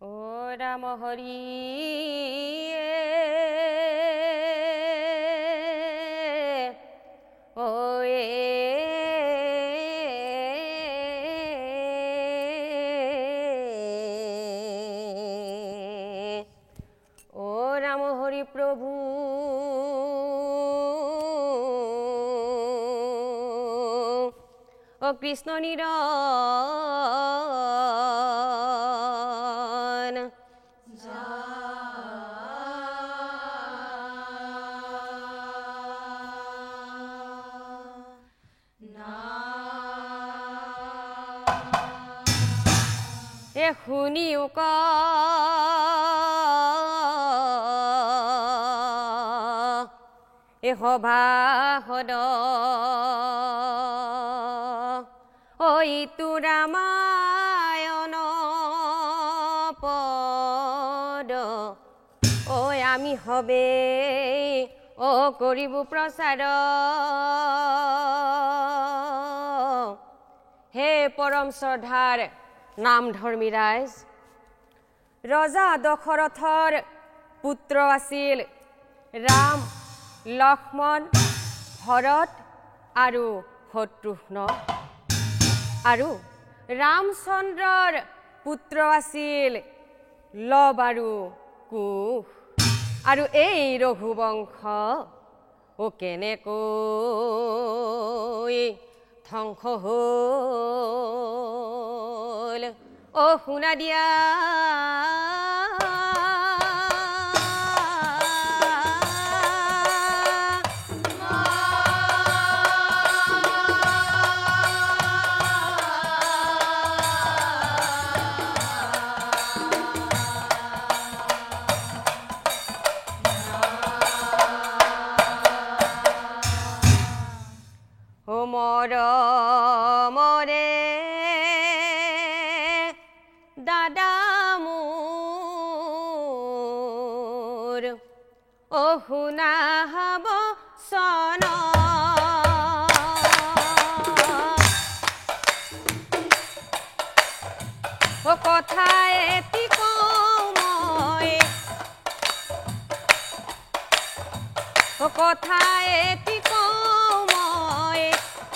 ও রাম হরি ও ও রাম হরি প্রভু ও কৃষ্ণ নিরন এ শুনিও ক এ সভা সদ ঐ তু ৰামায়ণ পদ ঐ আমি হবে ও কৰিব প্ৰচাৰ হে পৰম শ্ৰদ্ধাৰ নাম ধৰ্মী ৰাইজ ৰজা দশৰথৰ পুত্ৰ আছিল ৰাম লক্ষ্মণ ভৰত আৰু শত্ৰুঘ্ন আৰু ৰামচন্দ্ৰৰ পুত্ৰ আছিল লৱ আৰু কুশ আৰু এই ৰঘুবংশ ও কেনেকৈ ধ্বংস হ'ল ও শুনা দিয়া মৰে দাদা মোৰ ও শুনা হব সন ও কথা এটি কওঁ মই ও কথা এটি কওঁ মই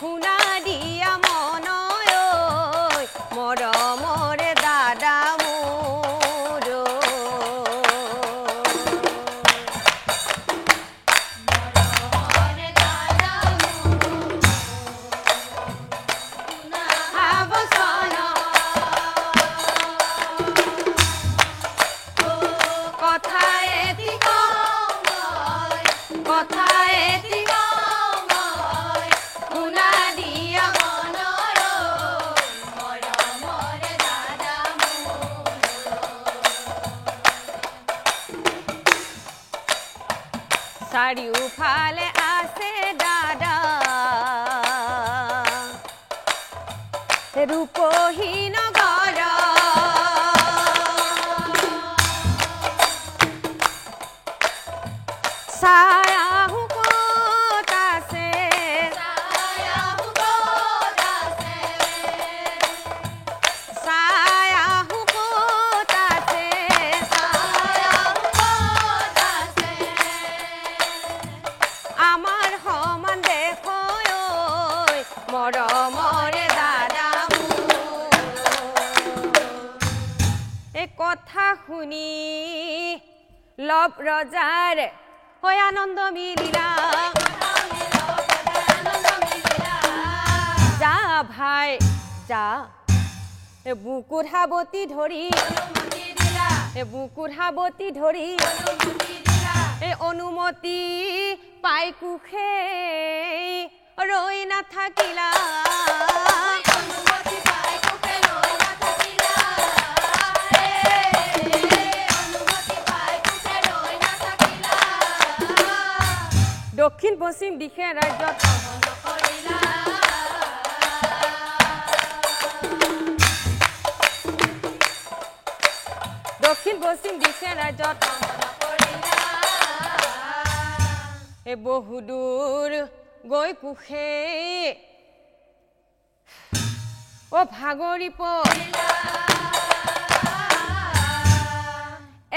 শুনা দিয়া মনয় মৰমৰে দাদা মোৰ কথা এটি কথা এটি শুনা দিয়া মনৰ মৰমৰে দাদা মোৰ চাৰিওফালে আছে দাদা ৰূপহীন ঘৰ ছায়াহু ক'ত আছে ছায়াহু ক'ত আছে ছায়াহু ক'ত আছে ছায়াহু ক'ত আছে আমাৰ সমান দেখৈ মৰমৰে দাদা মোৰ এই কথা শুনি লৱ ৰজাৰ হৈ আনন্দ মিলিলা যা ভাই যা এ বুকুৰ হাবতি ধৰি এ বুকুৰ হাবতি ধৰি এ অনুমতি পাই কুশে ৰৈ নাথাকিলা দক্ষিণ পশ্চিম দিশে ৰাজ্যত দক্ষিণ পশ্চিম দিশে ৰাজ্যত এ বহুদূৰ গৈ কুশে ও ভাগৰি পৰিলা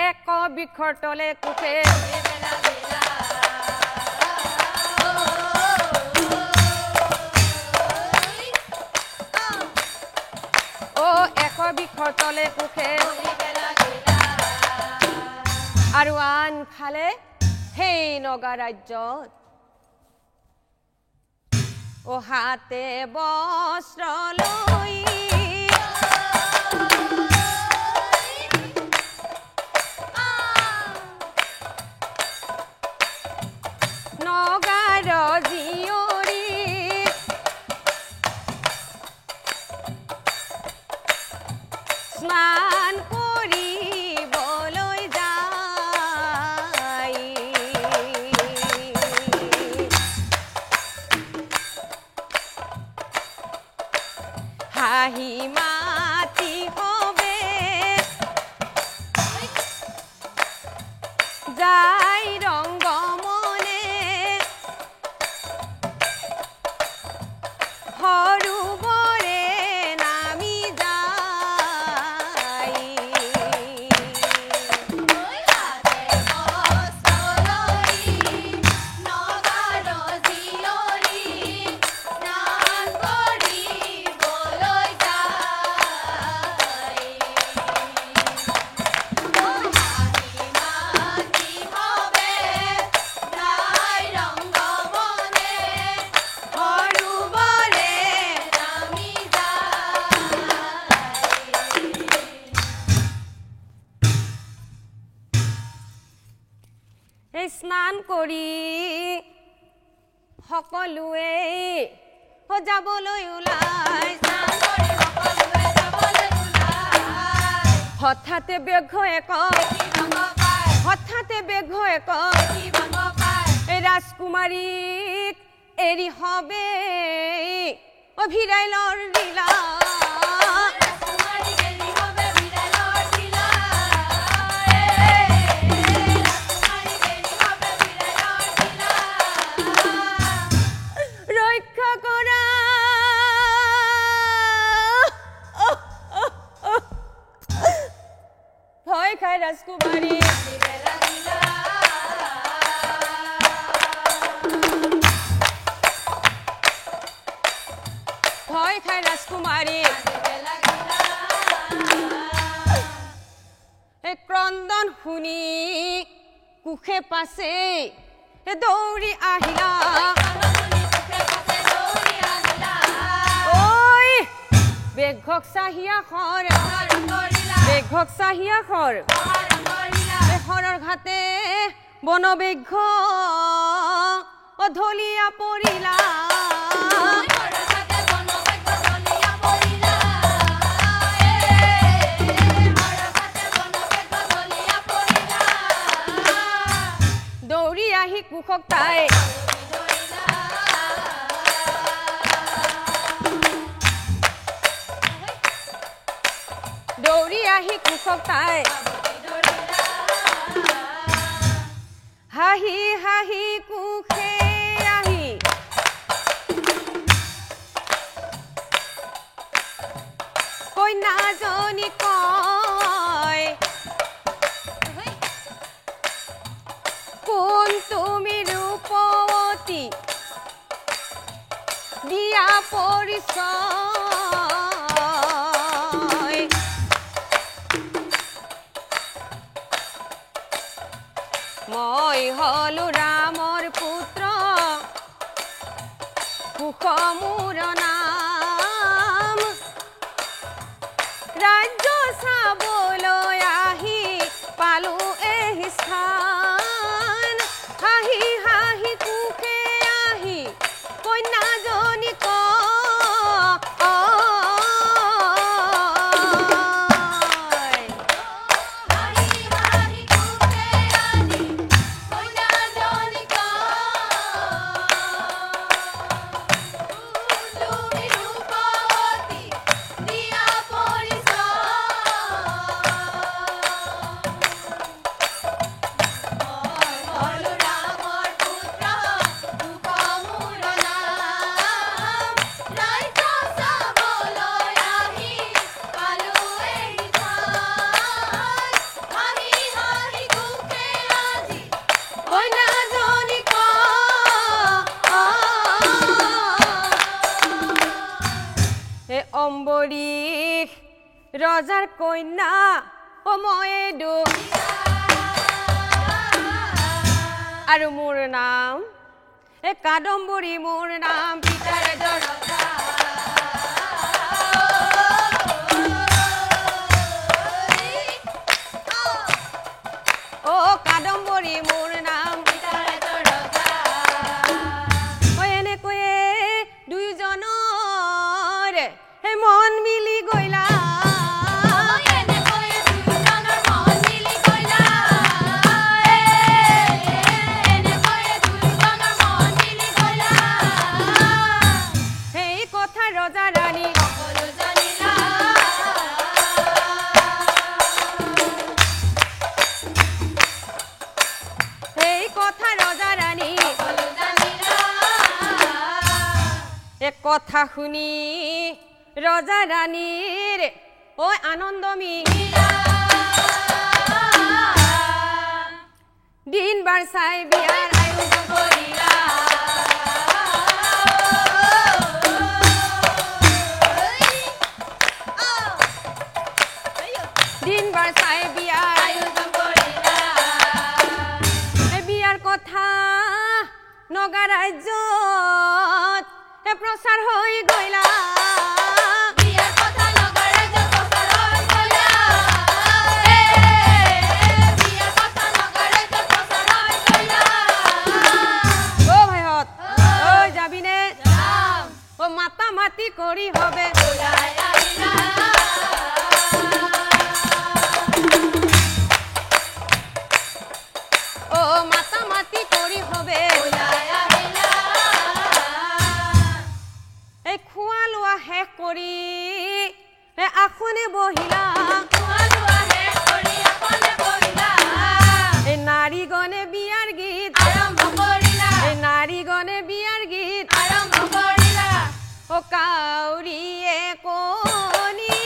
এক বৃক্ষৰ তলে কুশে এক বৃক্ষৰ তলে কুশে আৰু আনফালে সেই নগা ৰাজ্যত হাতে বস্ত্ৰ লৈ নগাৰ জীয়ৰী স্নান কৰিবলৈ যায় হাঁহি মাতি হবে যায় ৰংগমনে সৰুবৰে নামি যায় স্নান কৰি সকলোৱে যাবলৈ ওলাই হঠাতে বেঘ এক ৰাজকুমাৰীক এৰি হবে অভিৰাইলৰ লীলা ৰাজকুমাৰী ভয় খায় ৰাজকুমাৰী ক্ৰন্দন শুনি কুশে পাছে দৌৰি আহিলা ঐ বেঘক চাহিয়া খৰ হৰৰ ঘাটে বনবেঘ অধলিয়া পৰিলা দৌৰি আহি কুশক তাই হাঁহি হাঁহি কুশে আহি কন্যাজনী কয় কোন তুমি ৰূপৱতী দিয়া পৰিচয় মই হলো ৰামৰ পুত্ৰ কুশ মোৰ নাম ৰাজ্য চাবলৈ আহি পালো এই স্থান হাঁহি হাঁহি কুশে আহি কন্যাজনী অম্বৰীশ ৰজাৰ কন্যা মই দু আৰু মোৰ নাম কাদম্বৰী মোৰ নাম পিতাৰে দৰজা কাদম্বৰী মোৰ নাম পিতাৰে দৰজা এনেকৈয়ে দুয়োজনৰ মন মিলি গইলা কথা শুনি ৰজা ৰাণীৰ ঐ আনন্দ মিলা দিন বাৰ চাই বিয়াৰ আয়োজন কৰিলা দিন বাৰ চাই বিয়াৰ আয়োজন কৰিলা বিয়াৰ কথা নগা ৰাজ্যত প্ৰচাৰ হৈ গইলা বিয়াৰ কথা নগৰ ৰাজ্যত প্ৰচাৰ হৈ গইলা বিয়াৰ কথা নগৰ ৰাজ্যত প্ৰচাৰ হৈ গইলা ভাইহত যাবিনে যাম মাতা মাতি কৰি হবে ওলাই আহিলা মাতা মাতি কৰি হবে ওলাই খোৱা লোৱা শেষ কৰি আসনে বহিলা নাৰীগণে বিয়াৰ গীত আৰম্ভ কৰিলা নাৰীগণে বিয়াৰ গীত আৰম্ভ কৰিলা কাউৰীয়ে কণী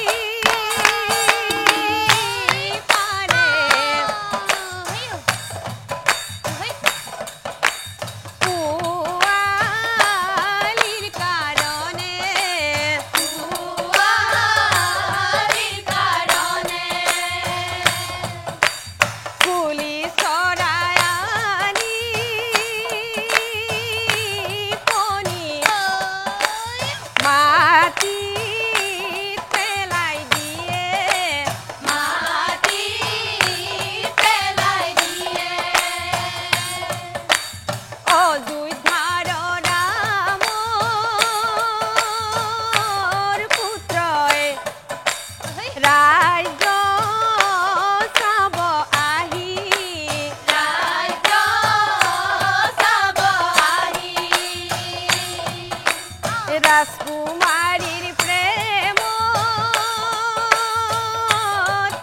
ৰাজকুমাৰীৰ প্ৰেম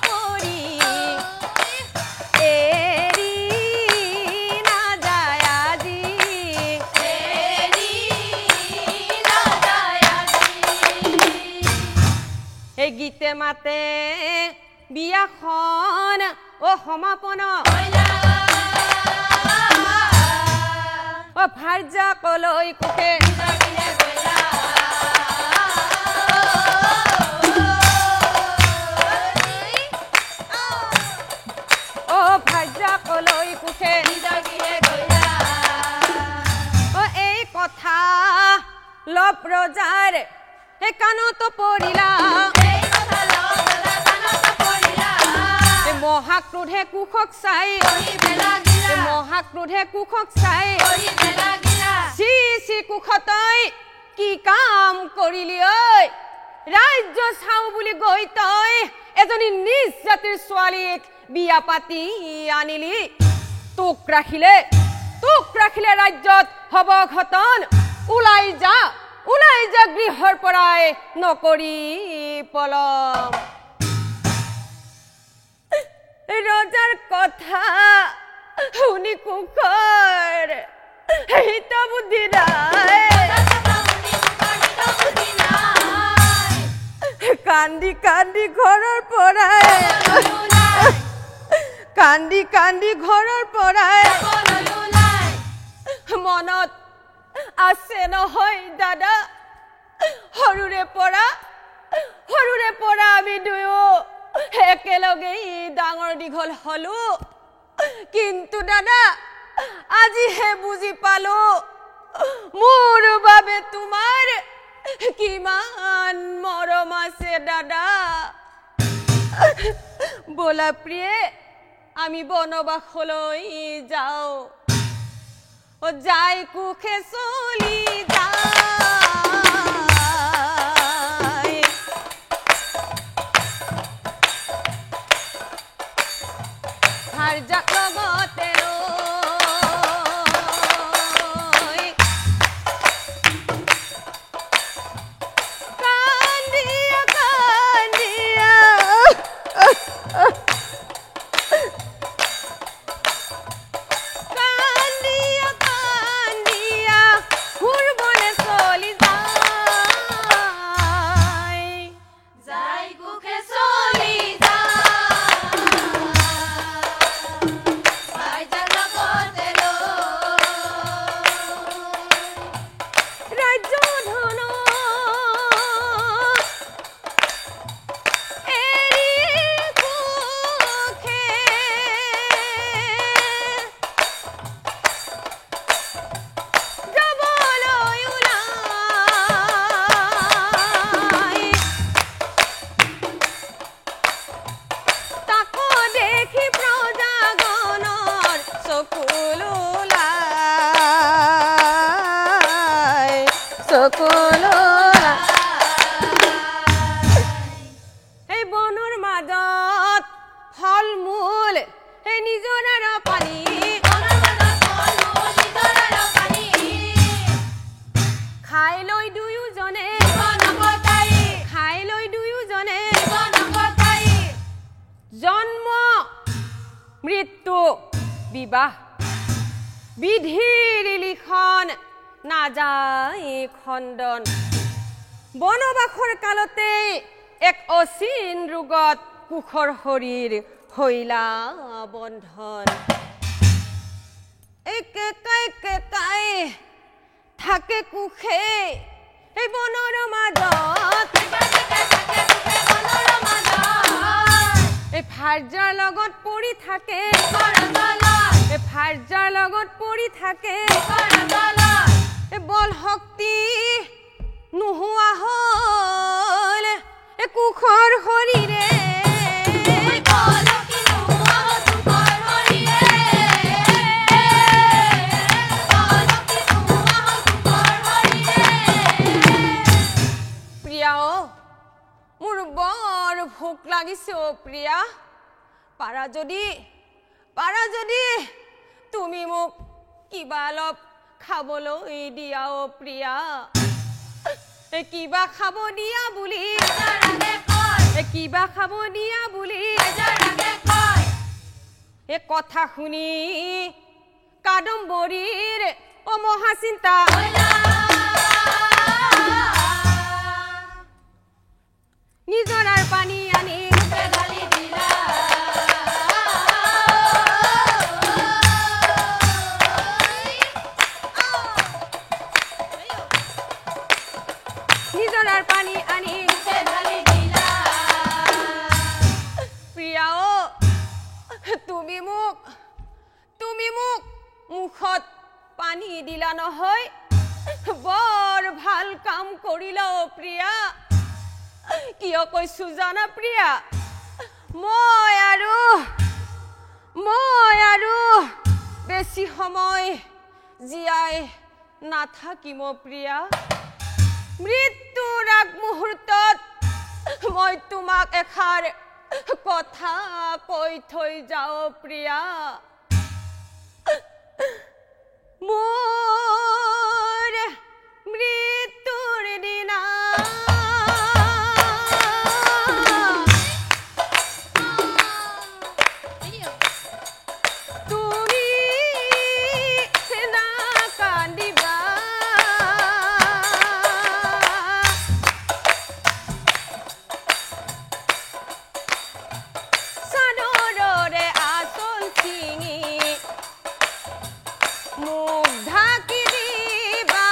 কৰি এৰি না যায় আজি এই গীতে মাতে বিয়াখন সমাপন ভাৰ্যা কলৈ কুকে ভাৰ্যা কলৈ কুকে এই কথা লভ ৰজাৰ কাণত পৰিলা মহাক্ৰোধে কুশক চাই মহাক্ৰোধে কুশক চাই চি চি কুশ তই কি কাম কৰিলি ঐ ৰাজ্য চাও বুলি গৈ তই এজনী নিজ জাতিৰ ছোৱালীক বিয়া পাতি আনিলি তোক ৰাখিলে ৰাজ্যত হব ঘটন ওলাই যা গৃহৰ পৰাই নকৰি পলম ৰজাৰ কথা শুনি কুশৰ হিত বুদ্ধি নাই কান্দি কান্দি ঘৰৰ পৰাই মনত আছে নহয় দাদা সৰুৰে পৰা একেলগেই ডাঙৰ দীঘল হলো কিন্তু দাদা আজিহে বুজি পালো মোৰ বাবে তোমাৰ কিমান মৰম আছে দাদা বলা প্ৰিয়ে আমি বনবাসলৈ যাও ও যাই কুখে চলি যায় হাৰ যাক লগতে এই বনৰ মাজত ফল মূল এই নিজৰাৰ পানী খাই লৈ দুয়োজনে জন্ম মৃত্যু বিবাহ বিধিৰ লিখন নাযায় খণ্ডন বনবাসৰ কালতে এক অচিন ৰোগত কুখৰ শৰীৰ হৈলা বন্ধন একেকাই থাকে কুখে এই বনৰ মাজত এই ভাৰ্যাৰ লগত পৰি থাকে বল শক্তি নোহোৱা হল কুখৰ শৰীৰে প্ৰিয়া মোৰ বৰ ভোক লাগিছে অ প্ৰিয়া পাৰা যদি তুমি মোক কিবা অলপ খাবলৈ দিয়া অ প্ৰিয়া কিবা খাব দিয়া বুলি এই কথা শুনি কাদম্বৰীৰ অ মহাচিন্তা নিজৰাৰ পানী আনি তুমি মোক মুখত পানী দিলা নহয় বৰ ভাল কাম কৰিলা অ প্ৰিয়া কিয় কৈছো জানা প্ৰিয়া মই আৰু বেছি সময় জীয়াই নাথাকিম প্ৰিয়া মৃত্যুৰ আগ মুহূৰ্তত মই তোমাক এষাৰ কথা কৈ থৈ যাও প্ৰিয়া মোৰ মৃত্যুৰ দিনা তুমি না কান্দিবা চাদৰৰে আঁচল চিঙি মুখ ঢাকি দিবা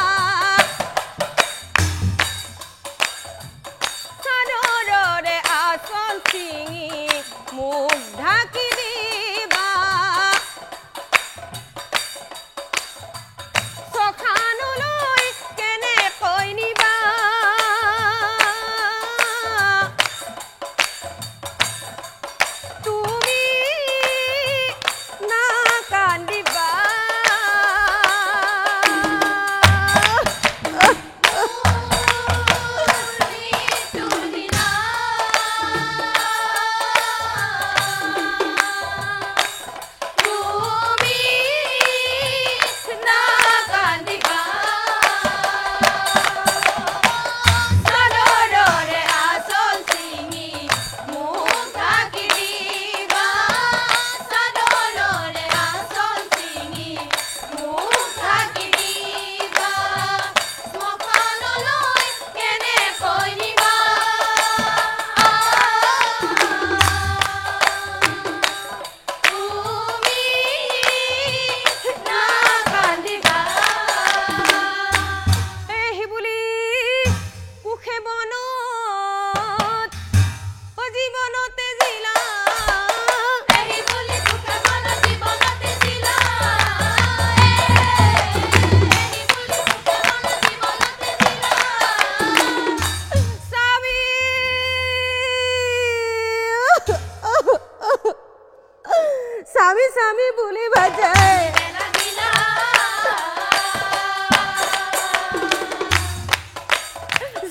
স্বামী স্বামী বুলি বাজায়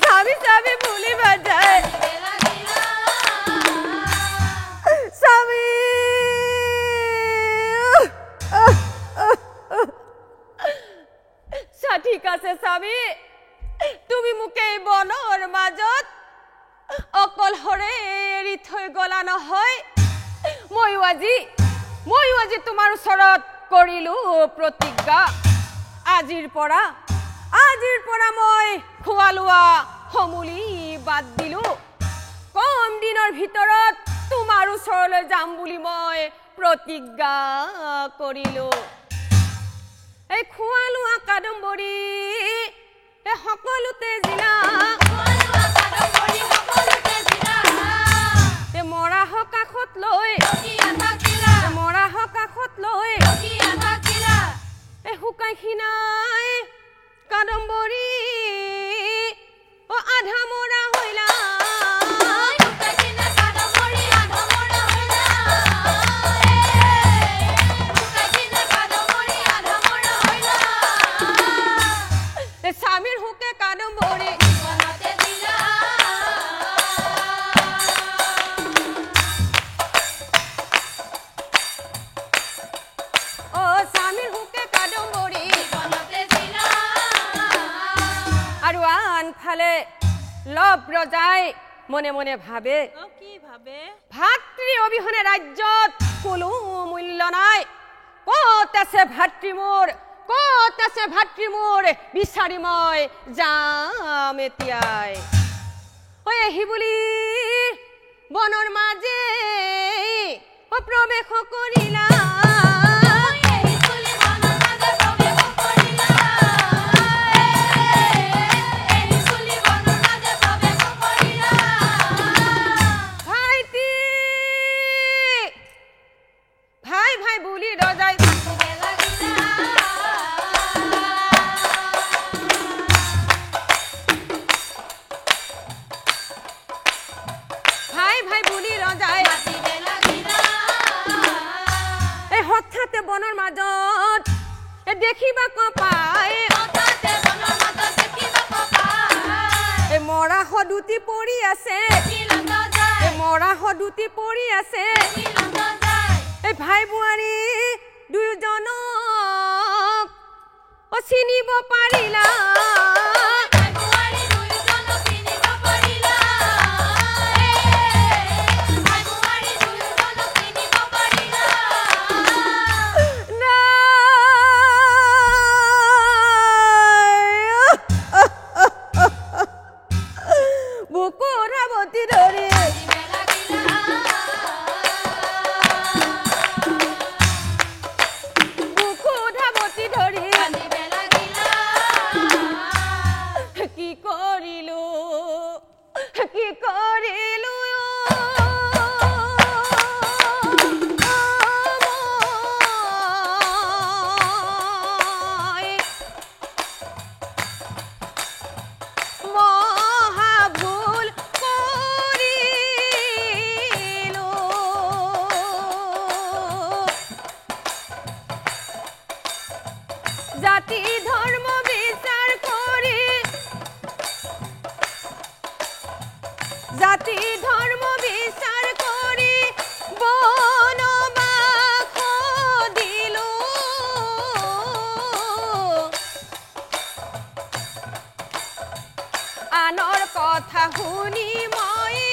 স্বামী স্বামী বুলি বাজায় স্বামী ঠিক আছে স্বামী তুমি মোক এই বনৰ মাজত অকলহৰে এৰি থৈ গলা নহয় ময়ো আজি তোমাৰ ওচৰত কৰিলো প্ৰতিজ্ঞা আজিৰ পৰা মই খোৱা লোৱা সমূলি বাদ দিলো কম দিনৰ ভিতৰত তোমাৰ ওচৰলৈ যাম বুলি মই প্ৰতিজ্ঞা কৰিলো এই খোৱা লোৱা কাদম্বৰী এই সকলোতে জিলা মৰাহ কাষত লৈ এই শুকাই খিনাই কাদম্বৰী আধা মৰা হৈলা স্বামীৰ হুকে কাদম্বৰী স্বামীৰ হুকে কাদম্বৰী আৰু আনফালে লভ ৰজাই মনে মনে ভাবে কি ভাবে ভাতৃ অবিহনে ৰাজ্যত কোনো মূল্য নাই ক'ত আছে ভাতৃ মোৰ বিচাৰি মই যাম এতিয়াই এহি বুলি বনৰ মাজে প্ৰৱেশ কৰিলা ভাই বুলি ৰজাই ভাই বুলি ৰজাই এই হঠাতে বনৰ মাজত দেখিবা পায় এই মৰাহ দুটি পৰি আছে এই ভাই বোৱাৰী দুয়োজনক চিনিব পাৰিলা জাতি ধৰ্ম বিচাৰ কৰি বনবাস দিলো আনৰ কথা শুনি মই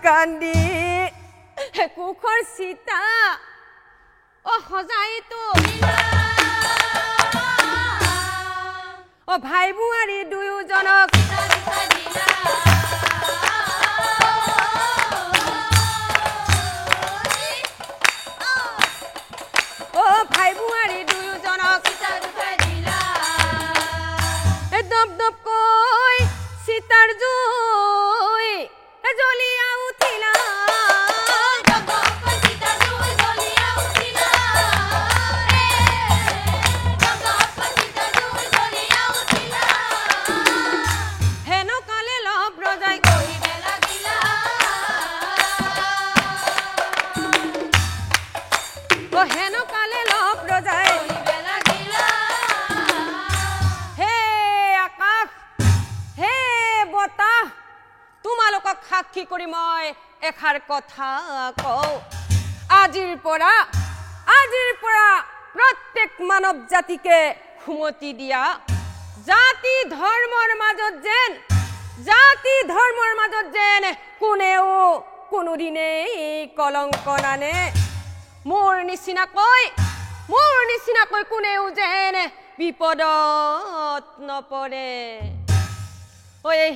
কান্দি কুখৰ সীতা সজাইতো ভাই বোৱাৰী দুয়োজনক ভাই বোৱাৰী দুয়োজন এষাৰ কথা কওঁ আজিৰ পৰা প্ৰত্যেক মানৱ জাতিকে সুমতি দিয়া জাতি ধৰ্মৰ মাজত যেন কোনেও কোনোদিনেই কলংক নানে মোৰ নিচিনাকৈ কোনেও যেন বিপদত নপৰে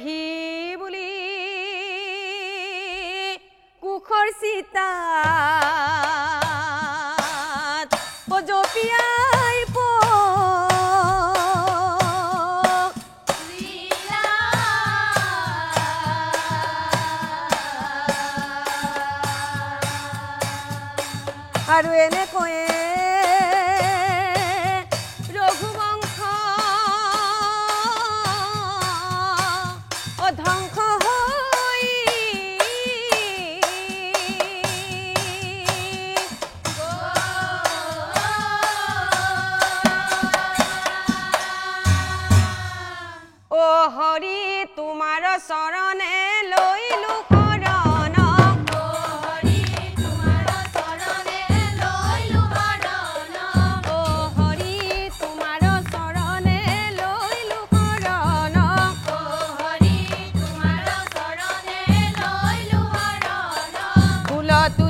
হি বুলি কুখৰ চিতাত জপিয়াই আৰু এনেকৈয়ে ৰঘুবংশ ধ্বংস হৈ অ হৰি তোমাৰ চৰণে লৈলো tu